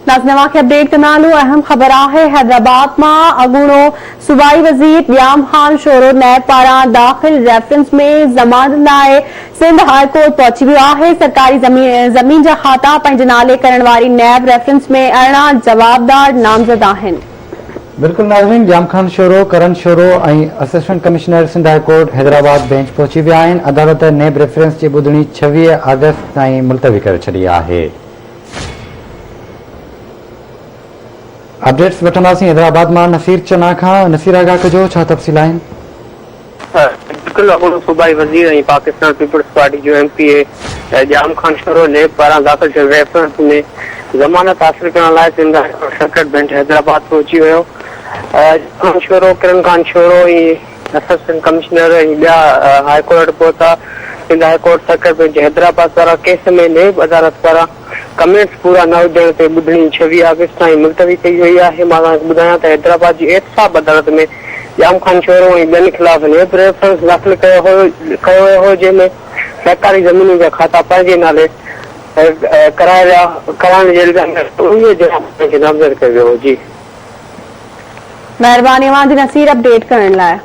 नाज़िन खे अपडेट कंदालू अहम ख़बर है हैदराबाद में अगूणो सूबाई वज़ीर याम खान शोरो नैब पारा दाखिल रेफरेंस में जमानत लाए सिंध हाई कोर्ट पहुंची वियो है। सरकारी जमीन जा खाता पंहिंजे नाले करण वारी नैब रेफरेंस में 18 जवाबदार नामज़द आहिनि। बिल्कुल नाज़रीन, याम खान शोरो, करण शोरो और assistant commissioner Sindh high court Hyderabad bench पहुंची विया आहिनि। अदालत नैब रेफरेंस की ॿुधणी 26 अगस्त ताईं मुलतवी करे छॾी आहे। अपडेट्स वठंदासीं हैदराबाद में नसीर चना खां। नसीर आगा कजो, छा तफ़सील आहिनि? बिल्कुल अगूणो सूबाई वज़ीर और पाकिस्तान पीपल्स पार्टी जो MP याम खान शोरो नैब पारा दाखिल थियल रेफरेंस में जमानत हासिल करण लाइ Sindh high court circuit bench Hyderabad पहुंची वियो। खान शोरो, किरण खान शोरो असिस्टेंट कमिश्नर ॿिया हाई कोर्ट पहुता। Sindh high court circuit bench Hyderabad पारा केस में नैब अदालत पारा कमेंट्स पूरा न हुजण ते ॿुधणी 26 अगस्त ताईं मुलतवी कई वई आहे। मां तव्हांखे ॿुधायां त हैदराबाद जी एहतसाब अदालत में याम खान शोरो ऐं ॿियनि ख़िलाफ़ नैब रेफरेंस दाख़िल कयो वियो हो, जंहिंमें सरकारी ज़मीन जा खाता पंहिंजे नाले कराइण जे इल्ज़ाम नामज़द कयो वियो हो। जी महिरबानी नसीर अपडेट करण लाइ।